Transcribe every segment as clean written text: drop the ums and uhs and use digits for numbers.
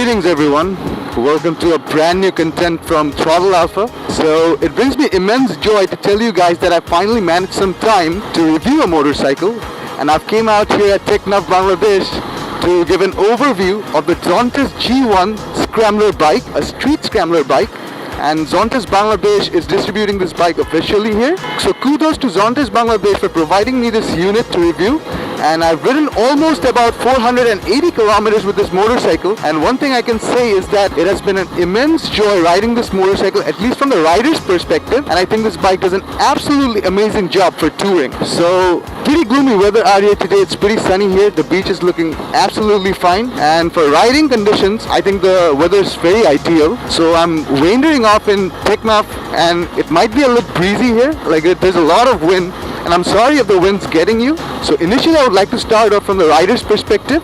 Greetings everyone, welcome to a brand new content from Throttle Alpha. So it brings me immense joy to tell you guys that I finally managed some time to review a motorcycle, and I've came out here at Technaf Bangladesh to give an overview of the ZONTES G1 Scrambler bike, a street scrambler bike. And ZONTES Bangladesh is distributing this bike officially here. So kudos to ZONTES Bangladesh for providing me this unit to review. And I've ridden almost about 480 kilometers with this motorcycle, and one thing I can say is that it has been an immense joy riding this motorcycle, at least from the rider's perspective, and I think this bike does an absolutely amazing job for touring. So pretty gloomy weather out here today. It's pretty sunny here. The beach is looking absolutely fine, and for riding conditions I think the weather is very ideal. So I'm wandering off in Teknaf, and it might be a little breezy here, there's a lot of wind, and I'm sorry if the wind's getting you. So initially I would like to start off from the rider's perspective.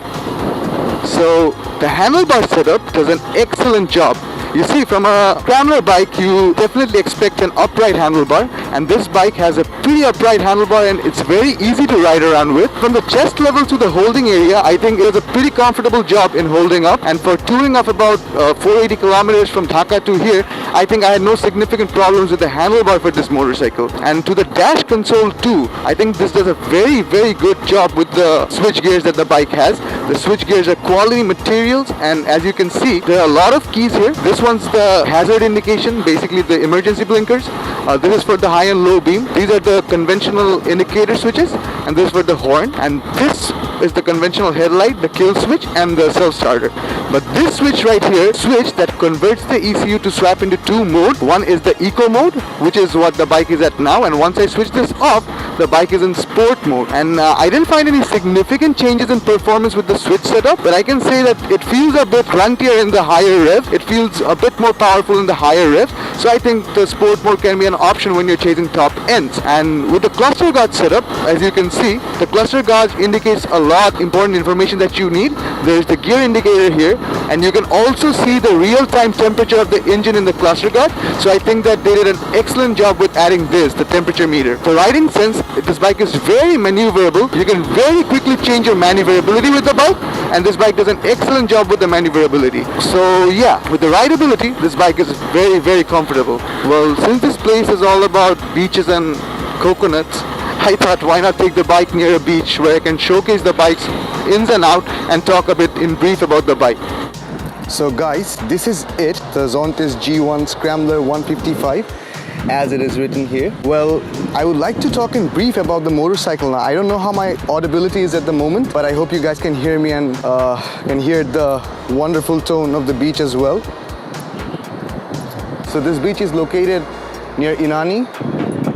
So the handlebar setup does an excellent job. You see, from a scrambler bike you definitely expect an upright handlebar, and this bike has a pretty upright handlebar and it's very easy to ride around with. From the chest level to the holding area, I think it was a pretty comfortable job in holding up, and for touring of about 480 kilometers from Dhaka to here, I think I had no significant problems with the handlebar for this motorcycle. And to the dash console too, I think this does a very good job with the switch gears that the bike has. The switch gears are quality materials, and as you can see, there are a lot of keys here. This one's the hazard indication, basically the emergency blinkers. This is for the high and low beam. These are the conventional indicator switches, and this is for the horn. And this is the conventional headlight, the kill switch, and the self starter. But this switch right here, switch that converts the ECU to swap into two modes. One is the eco mode, which is what the bike is at now, and once I switch this off, the bike is in sport mode. And I didn't find any significant changes in performance with the switch setup, but I can say that it feels a bit gruntier in the higher rev. It feels a bit more powerful in the higher rev. So I think the sport mode can be an option when you're chasing top ends. And with the cluster guard setup, as you can see, the cluster guard indicates a lot important information that you need. There's the gear indicator here, and you can also see the real-time temperature of the engine in the cluster guard. So I think that they did an excellent job with adding this, the temperature meter. For riding sense, this bike is very maneuverable. You can very quickly change your maneuverability with the bike, and this bike does an excellent job with the maneuverability. So yeah, with the rideability, this bike is very comfortable. Well, since this place is all about beaches and coconuts, I thought why not take the bike near a beach where I can showcase the bike's ins and out and talk a bit in brief about the bike. So guys, this is it, the ZONTES G1 Scrambler 155. As it is written here. Well, I would like to talk in brief about the motorcycle now. I don't know how my audibility is at the moment, but I hope you guys can hear me and can hear the wonderful tone of the beach as well. So this beach is located near Inani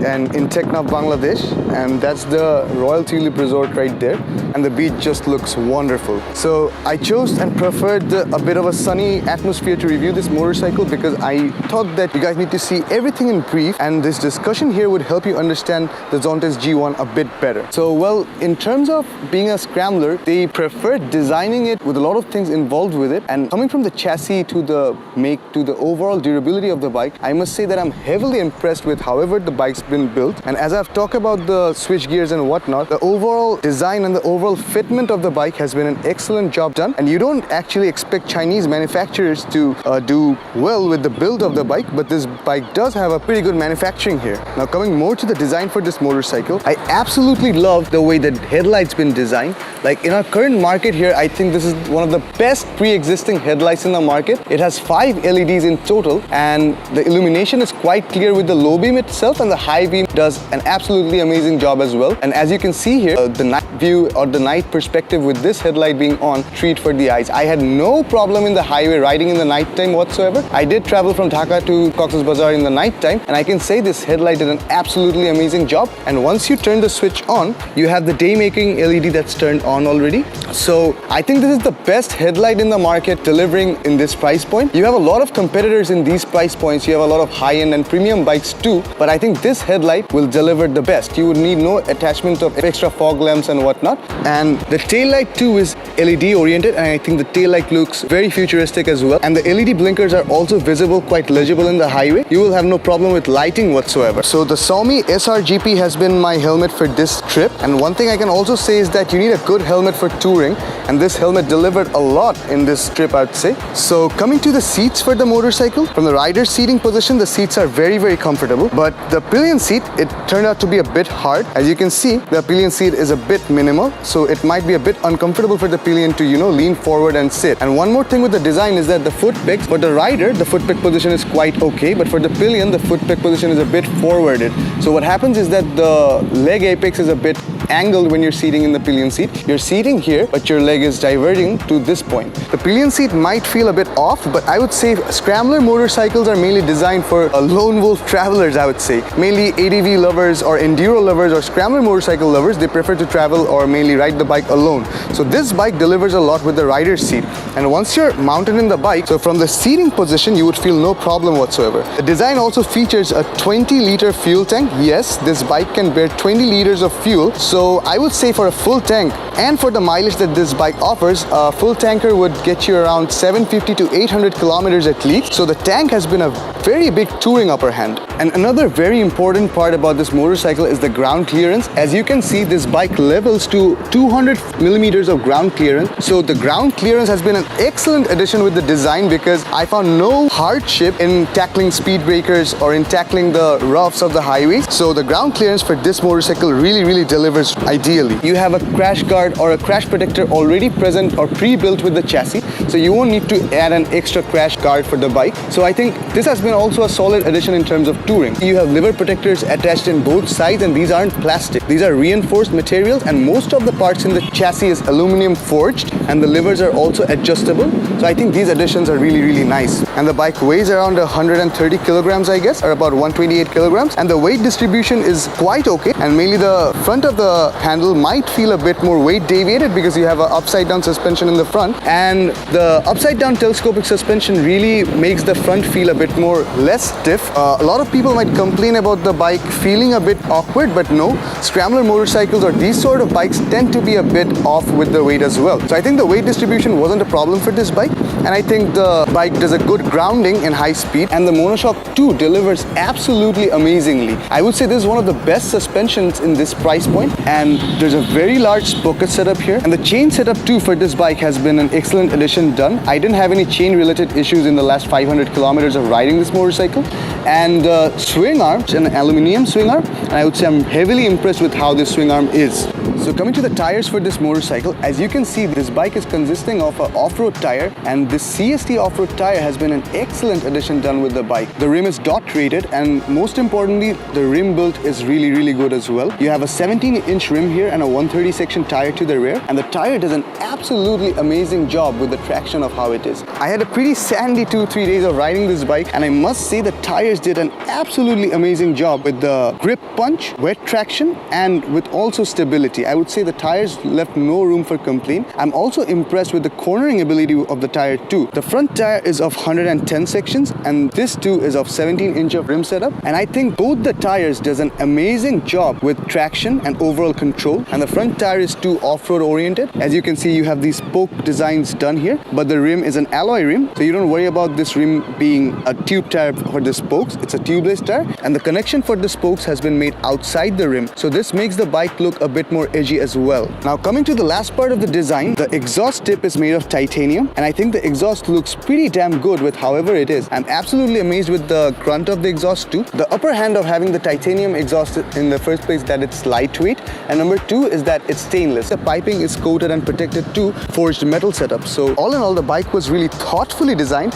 and in Teknaf, Bangladesh, and that's the Royal Tulip Resort right there, and the beach just looks wonderful. So I chose and preferred a bit of a sunny atmosphere to review this motorcycle because I thought that you guys need to see everything in brief, and this discussion here would help you understand the ZONTES G1 a bit better. So well, in terms of being a scrambler, they preferred designing it with a lot of things involved with it, and coming from the chassis to the make to the overall durability of the bike, I must say that I'm heavily impressed with however the bike's been built. And as I've talked about the switch gears and whatnot, the overall design and the overall fitment of the bike has been an excellent job done, and you don't actually expect Chinese manufacturers to do well with the build of the bike, but this bike does have a pretty good manufacturing here. Now coming more to the design for this motorcycle, I absolutely love the way the headlights been designed. Like in our current market here, I think this is one of the best pre-existing headlights in the market. It has 5 LEDs in total, and the illumination is quite clear with the low beam itself, and the high beam does an absolutely amazing job as well. And as you can see here, the night view or the night perspective with this headlight being on, treat for the eyes. I had no problem in the highway riding in the night time whatsoever. I did travel from Dhaka to Cox's Bazar in the night time, and I can say this headlight did an absolutely amazing job. And once you turn the switch on, you have the day making LED that's turned on already. So I think this is the best headlight in the market delivering in this price point. You have a lot of competitors in these price points. You have a lot of high-end and premium bikes too, but I think this headlight will deliver the best. You would need no attachment of extra fog lamps and whatnot. And the tail light too is LED oriented, and I think the tail light looks very futuristic as well. And the LED blinkers are also visible, quite legible in the highway. You will have no problem with lighting whatsoever. So the Xiaomi SRGP has been my helmet for this trip. And one thing I can also say is that you need a good helmet for touring, and this helmet delivered a lot in this trip, I'd say. So coming to the seats for the motorcycle, from the rider's seating position, the seats are very comfortable. But the pillion seat, it turned out to be a bit hard. As you can see, the pillion seat is a bit minimal, so it might be a bit uncomfortable for the pillion to, lean forward and sit. And one more thing with the design is that the foot pegs, for the rider, the foot peg position is quite okay, but for the pillion, the foot peg position is a bit forwarded. So what happens is that the leg apex is a bit angled when you're seating in the pillion seat. You're seating here, but your leg is diverging to this point. The pillion seat might feel a bit off, but I would say scrambler motorcycles are mainly designed for lone wolf travelers, I would say. Mainly ADV lovers or enduro lovers or scrambler motorcycle lovers, they prefer to travel or mainly ride the bike alone. So this bike delivers a lot with the rider's seat. And once you're mounted in the bike, so from the seating position, you would feel no problem whatsoever. The design also features a 20-liter fuel tank. Yes, this bike can bear 20 liters of fuel. So I would say for a full tank and for the mileage that this bike offers, a full tanker would get you around 750 to 800 kilometers at least. So the tank has been a very big touring upper hand. And another very important part about this motorcycle is the ground clearance. As you can see, this bike levels to 200 millimeters of ground clearance. So the ground clearance has been an excellent addition with the design, because I found no hardship in tackling speed breakers or in tackling the roughs of the highways. So the ground clearance for this motorcycle really delivers ideally. You have a crash guard or a crash protector already present or pre-built with the chassis, so you won't need to add an extra crash guard for the bike. So I think this has been also a solid addition in terms of touring. You have liver protectors attached in both sides, and these aren't plastic. These are reinforced materials, and most of the parts in the chassis is aluminum forged, and the livers are also adjustable. So I think these additions are really nice. And the bike weighs around 130 kilograms, I guess, or about 128 kilograms. And the weight distribution is quite okay, and mainly the front of the handle might feel a bit more weight deviated because you have an upside down suspension in the front, and the upside down telescopic suspension really makes the front feel a bit more less stiff. A lot of people might complain about the bike feeling a bit awkward, but no, scrambler motorcycles or these sort of bikes tend to be a bit off with the weight as well. So I think the weight distribution wasn't a problem for this bike, and I think the bike does a good grounding in high speed, and the Monoshock 2 delivers absolutely amazingly. I would say this is one of the best suspensions in this price point, and there's a very large sprocket setup here, and the chain setup too for this bike has been an excellent addition done. I didn't have any chain related issues in the last 500 kilometers of riding this motorcycle. And the swing arm, an aluminium swing arm, and I would say I'm heavily impressed with how this swing arm is. So coming to the tires for this motorcycle, as you can see, this bike is consisting of an off-road tire, and this CST off-road tire has been an excellent addition done with the bike. The rim is dot rated, and most importantly, the rim build is really good as well. You have a 17-inch rim here and a 130 section tire to the rear, and the tire does an absolutely amazing job with the traction of how it is. I had a pretty sandy 2-3 days of riding this bike, and I must say the tires did an absolutely amazing job with the grip punch, wet traction, and with also stability. I would say the tires left no room for complaint. I'm also impressed with the cornering ability of the tire too. The front tire is of 110 sections, and this too is of 17-inch of rim setup, and I think both the tires does an amazing job with traction and overall control. And the front tire is too off-road oriented. As you can see, you have these spoke designs done here, but the rim is an alloy rim, so you don't worry about this rim being a tube tire for the spokes. It's a tubeless tire, and the connection for the spokes has been made outside the rim, so this makes the bike look a bit more edgy as well. Now coming to the last part of the design, the exhaust tip is made of titanium, and I think the exhaust looks pretty damn good with however it is. I'm absolutely amazed with the grunt of the exhaust too. The upper hand of having the titanium exhaust in the first place, that it's lightweight, and number two is that it's stainless. The piping is coated and protected to forged metal setup. So all in all, the bike was really thoughtfully designed.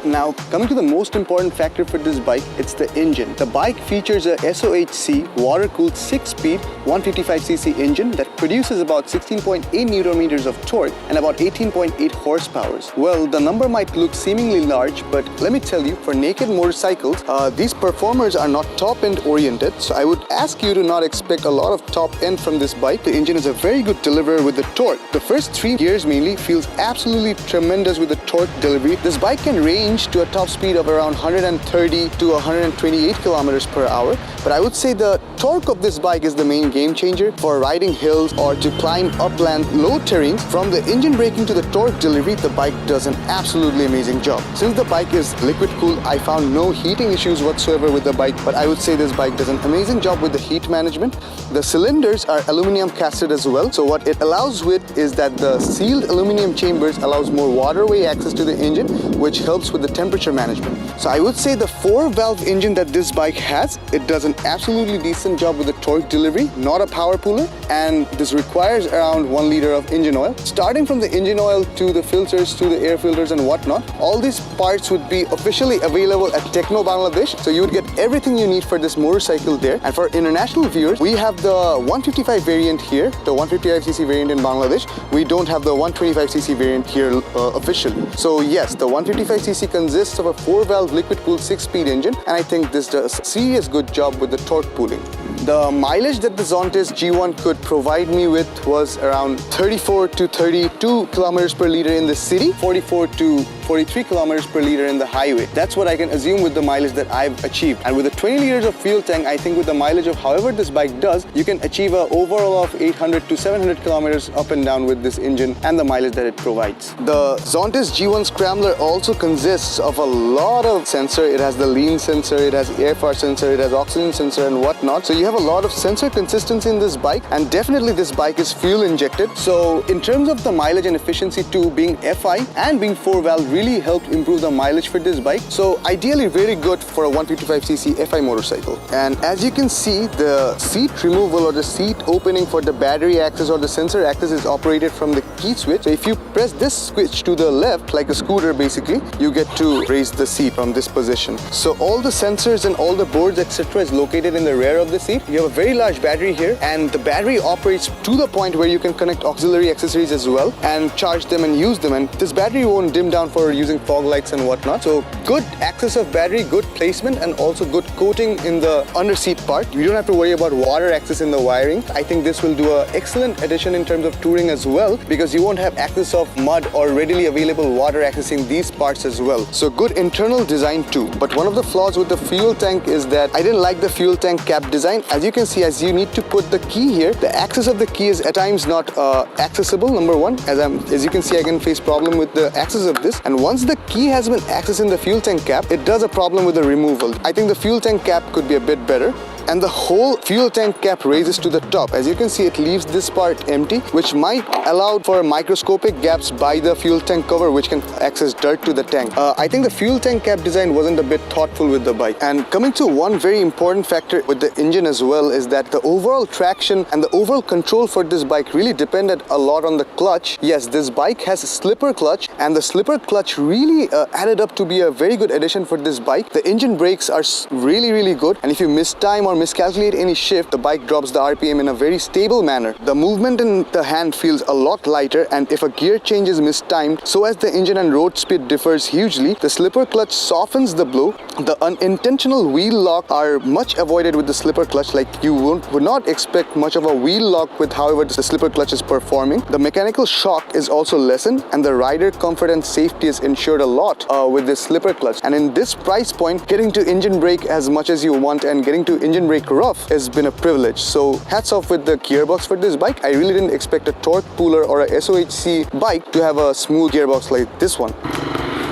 Now Coming to the most important factor for this bike, it's the engine. The bike features a SOHC water-cooled 6-speed 155cc engine that produces about 16.8 Newton meters of torque and about 18.8 horsepower. Well, the number might look seemingly large, but let me tell you, for naked motorcycles, these performers are not top-end oriented, so I would ask you to not expect a lot of top-end from this bike. The engine is a very good deliverer with the torque. The first 3 gears mainly feels absolutely tremendous with the torque delivery. This bike can range to a top speed of around 130 to 128 kilometers per hour, but I would say the torque of this bike is the main game changer for riding hills or to climb upland low terrains. From the engine braking to the torque delivery, the bike does an absolutely amazing job. Since the bike is liquid cooled, I found no heating issues whatsoever with the bike, but I would say this bike does an amazing job with the heat management. The cylinders are aluminum casted as well, so what it allows with is that the sealed aluminum chambers allows more waterway access to the engine, which helps with the temperature management. So I would say the 4-valve engine that this bike has, it does an absolutely decent job with the torque delivery, not a power pooler, and this requires around 1 liter of engine oil. Starting from the engine oil to the filters to the air filters and whatnot, all these parts would be officially available at Techno Bangladesh, so you would get everything you need for this motorcycle there. And for international viewers, we have the 155 variant here, the 155cc variant in Bangladesh. We don't have the 125cc variant here officially. So yes, the 155cc consists of a 4-valve liquid-cooled 6-speed engine, and I think this does a serious good job with the torque pooling. The mileage that the ZONTES G1 could provide me with was around 34 to 32 kilometers per liter in the city, 44 to 43 kilometers per liter in the highway. That's what I can assume with the mileage that I've achieved. And with the 20 liters of fuel tank, I think with the mileage of however this bike does, you can achieve an overall of 800 to 700 kilometers up and down with this engine and the mileage that it provides. The ZONTES G1 Scrambler also consists of a lot of sensor. It has the lean sensor, it has airfare sensor, it has oxygen sensor and whatnot. So you have a lot of sensor consistency in this bike, and definitely this bike is fuel injected. So in terms of the mileage and efficiency too, being FI and being 4-valve really helped improve the mileage for this bike. So ideally very good for a 155cc FI motorcycle. And as you can see, the seat removal or the seat opening for the battery access or the sensor access is operated from the key switch. So if you press this switch to the left, like a scooter basically, you get to raise the seat from this position. So all the sensors and all the boards etc. is located in the rear of the seat. You have a very large battery here, and the battery operates to the point where you can connect auxiliary accessories as well and charge them and use them, and this battery won't dim down for using fog lights and whatnot. So good access of battery, good placement, and also good coating in the under seat part. You don't have to worry about water access in the wiring. I think this will do an excellent addition in terms of touring as well, because you won't have access of mud or readily available water accessing these parts as well. So good internal design too. But one of the flaws with the fuel tank is that I didn't like the fuel tank cap design. As you can see, as you need to put the key here, the access of the key is at times not accessible, number one. As you can see, I can face problem with the access of this. And once the key has been accessed in the fuel tank cap, it does a problem with the removal. I think the fuel tank cap could be a bit better. And the whole fuel tank cap raises to the top. As you can see, it leaves this part empty, which might allow for microscopic gaps by the fuel tank cover, which can access dirt to the tank. I think the fuel tank cap design wasn't a bit thoughtful with the bike. And coming to one very important factor with the engine as well is that the overall traction and the overall control for this bike really depended a lot on the clutch. Yes, this bike has a slipper clutch, and the slipper clutch really added up to be a very good addition for this bike. The engine brakes are really good, and if you miss time or miscalculate any shift, the bike drops the RPM in a very stable manner. The movement in the hand feels a lot lighter, and if a gear change is mistimed, so as the engine and road speed differs hugely, the slipper clutch softens the blow. The unintentional wheel lock are much avoided with the slipper clutch, like you would not expect much of a wheel lock with however the slipper clutch is performing. The mechanical shock is also lessened, and the rider comfort and safety is ensured a lot with this slipper clutch. And in this price point, getting to engine brake as much as you want and getting to engine brake rough has been a privilege. So hats off with the gearbox for this bike. I really didn't expect a torque pooler or a SOHC bike to have a smooth gearbox like this one.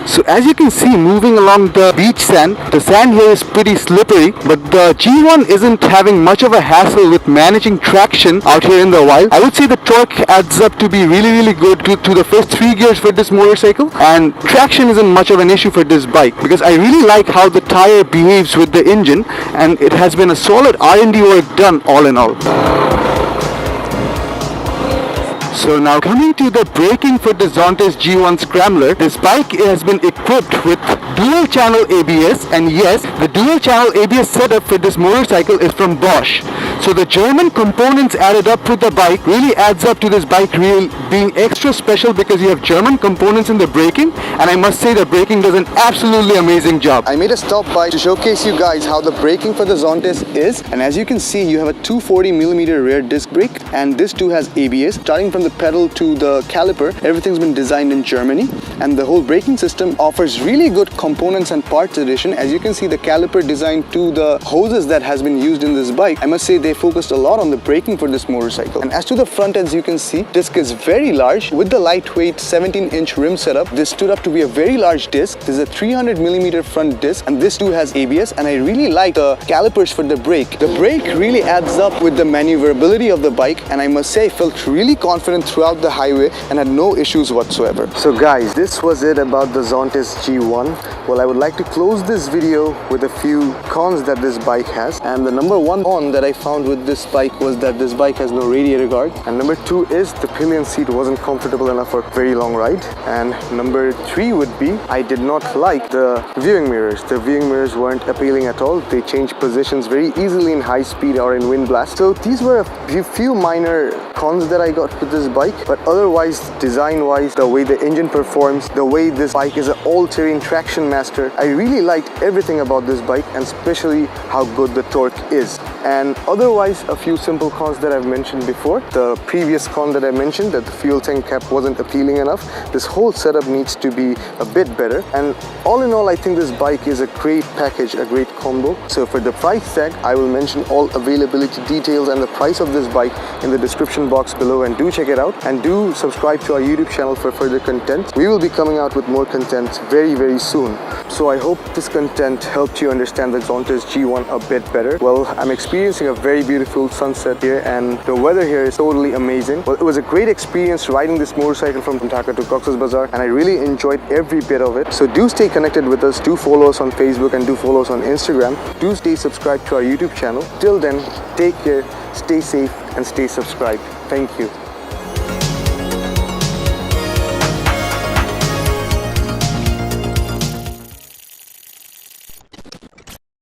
So as you can see, moving along the beach sand, the sand here is pretty slippery, but the G1 isn't having much of a hassle with managing traction out here in the wild. I would say the torque adds up to be really good to the first 3 gears for this motorcycle, and traction isn't much of an issue for this bike because I really like how the tire behaves with the engine, and it has been a solid R&D work done all in all. So now coming to the braking for the ZONTES G1 Scrambler, this bike has been equipped with dual channel ABS, and yes, the dual channel ABS setup for this motorcycle is from Bosch. So the German components added up with the bike really adds up to this bike being extra special because you have German components in the braking, and I must say the braking does an absolutely amazing job. I made a stop by to showcase you guys how the braking for the ZONTES is, and as you can see, you have a 240mm rear disc brake, and this too has ABS. Starting from the pedal to the caliper, everything's been designed in Germany, and the whole braking system offers really good components and parts addition. As you can see, the caliper designed to the hoses that has been used in this bike, I must say they focused a lot on the braking for this motorcycle. And as to the front, as you can see, disc is very large with the lightweight 17-inch rim setup. This stood up to be a very large disc. This is a 300mm front disc, and this too has ABS, and I really like the calipers for the brake. The brake really adds up with the maneuverability of the bike, and I must say I felt really confident throughout the highway and had no issues whatsoever. So guys, this was it about the ZONTES G1. Well, I would like to close this video with a few cons that this bike has, and the number one con that I found with this bike was that this bike has no radiator guard, and number two is the pillion seat wasn't comfortable enough for a very long ride, and number three would be I did not like the viewing mirrors. The viewing mirrors weren't appealing at all. They changed positions very easily in high speed or in wind blast. So these were a few minor cons that I got with this bike, but otherwise, design wise, the way the engine performs, the way this bike is an all-terrain traction master, I really liked everything about this bike, and especially how good the torque is. And otherwise, a few simple cons that I've mentioned before. The previous con that I mentioned, that the fuel tank cap wasn't appealing enough. This whole setup needs to be a bit better. And all in all, I think this bike is a great package, a great combo. So for the price tag, I will mention all availability details and the price of this bike in the description box below, and do check it out, and do subscribe to our YouTube channel for further content. We will be coming out with more content very, very soon. So I hope this content helped you understand the ZONTES G1 a bit better. Well, I'm experiencing a very beautiful sunset here, and the weather here is totally amazing. Well, it was a great experience riding this motorcycle from Dhaka to Cox's Bazar, and I really enjoyed every bit of it. So do stay connected with us, do follow us on Facebook, and do follow us on Instagram. Do stay subscribed to our YouTube channel. Till then, take care, stay safe, and stay subscribed. Thank you.